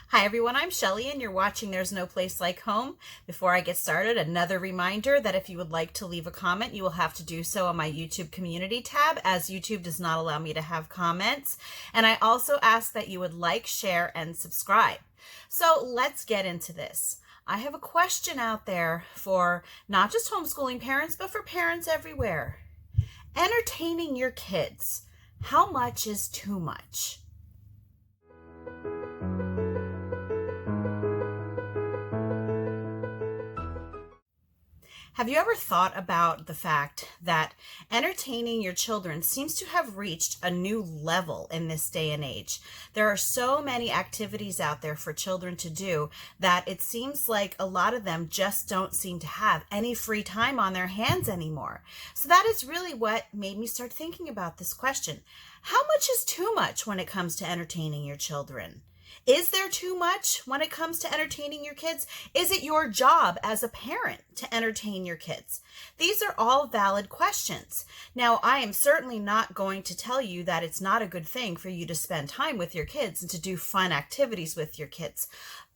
Hi everyone, I'm Shelly and you're watching There's No Place Like Home. Before I get started, another reminder that if you would like to leave a comment, you will have to do so on my YouTube community tab, as YouTube does not allow me to have comments. And I also ask that you would like, share, and subscribe. So let's get into this. I have a question out there for not just homeschooling parents, but for parents everywhere. Entertaining your kids, how much is too much? Have you ever thought about the fact that entertaining your children seems to have reached a new level in this day and age? There are so many activities out there for children to do that it seems like a lot of them just don't seem to have any free time on their hands anymore. So that is really what made me start thinking about this question. How much is too much when it comes to entertaining your children? Is there too much when it comes to entertaining your kids? Is it your job as a parent to entertain your kids? These are all valid questions. Now, I am certainly not going to tell you that it's not a good thing for you to spend time with your kids and to do fun activities with your kids.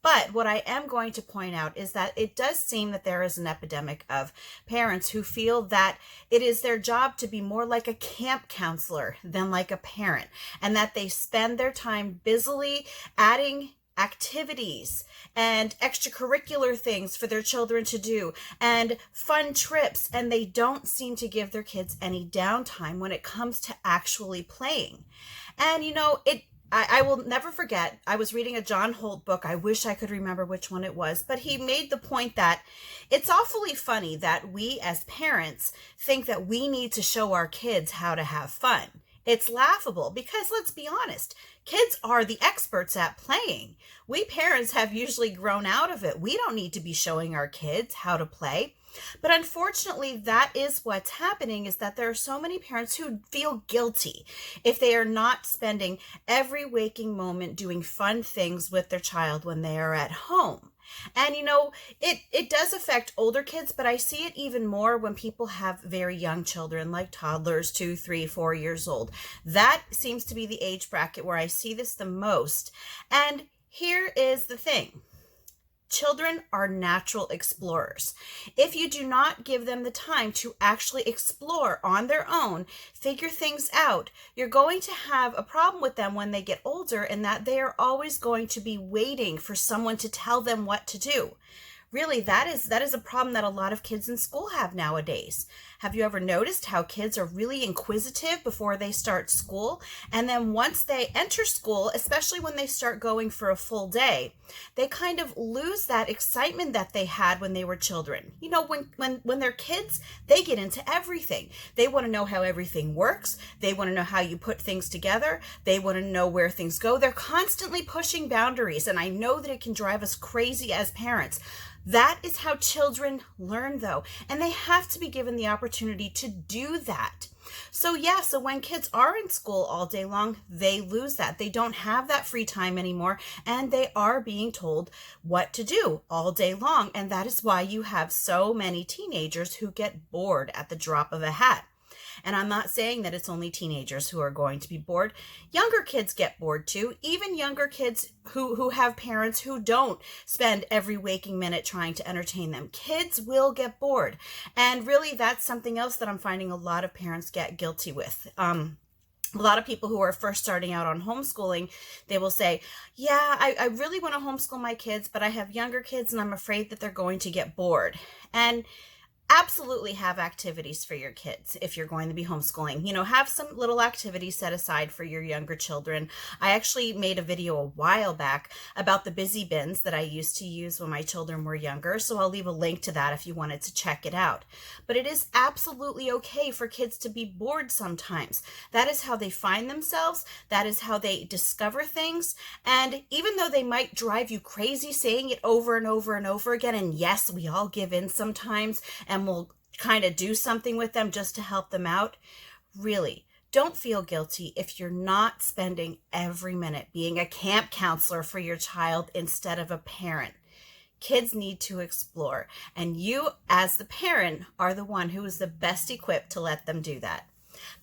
But what I am going to point out is that it does seem that there is an epidemic of parents who feel that it is their job to be more like a camp counselor than like a parent, and that they spend their time busily adding activities and extracurricular things for their children to do and fun trips, and they don't seem to give their kids any downtime when it comes to actually playing. And I will never forget, I was reading a John Holt book. I wish I could remember which one it was, but he made the point that it's awfully funny that we as parents think that we need to show our kids how to have fun. It's laughable because, let's be honest, kids are the experts at playing. We parents have usually grown out of it. We don't need to be showing our kids how to play. But unfortunately, that is what's happening, is that there are so many parents who feel guilty if they are not spending every waking moment doing fun things with their child when they are at home. And it does affect older kids, but I see it even more when people have very young children, like toddlers, 2, 3, 4 years old. That seems to be the age bracket where I see this the most. And here is the thing. Children are natural explorers. If you do not give them the time to actually explore on their own, figure things out, you're going to have a problem with them when they get older, in that they are always going to be waiting for someone to tell them what to do. Really, that is a problem that a lot of kids in school have nowadays. Have you ever noticed how kids are really inquisitive before they start school? And then once they enter school, especially when they start going for a full day, they kind of lose that excitement that they had when they were children. When they're kids, they get into everything. They want to know how everything works. They want to know how you put things together. They want to know where things go. They're constantly pushing boundaries, and I know that it can drive us crazy as parents. That is how children learn, though, and they have to be given the opportunity to do that. So when kids are in school all day long, they lose that. They don't have that free time anymore, and they are being told what to do all day long. And that is why you have so many teenagers who get bored at the drop of a hat. And I'm not saying that it's only teenagers who are going to be bored. Younger kids get bored too. Even younger kids who have parents who don't spend every waking minute trying to entertain them. Kids will get bored. And really, that's something else that I'm finding a lot of parents get guilty with. A lot of people who are first starting out on homeschooling, they will say, I really want to homeschool my kids, but I have younger kids and I'm afraid that they're going to get bored. And absolutely have activities for your kids if you're going to be homeschooling. Have some little activities set aside for your younger children. I actually made a video a while back about the busy bins that I used to use when my children were younger, so I'll leave a link to that if you wanted to check it out. But it is absolutely okay for kids to be bored sometimes. That is how they find themselves. That is how they discover things. And even though they might drive you crazy saying it over and over and over again, and yes, we all give in sometimes, and we'll kind of do something with them just to help them out. Really, don't feel guilty if you're not spending every minute being a camp counselor for your child instead of a parent. Kids need to explore, and you as the parent are the one who is the best equipped to let them do that.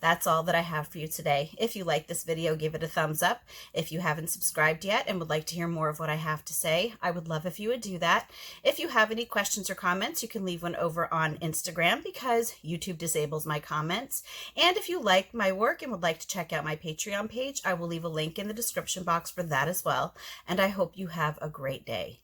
That's all that I have for you today. If you like this video, give it a thumbs up. If you haven't subscribed yet and would like to hear more of what I have to say, I would love if you would do that. If you have any questions or comments, you can leave one over on Instagram because YouTube disables my comments. And if you like my work and would like to check out my Patreon page, I will leave a link in the description box for that as well. And I hope you have a great day.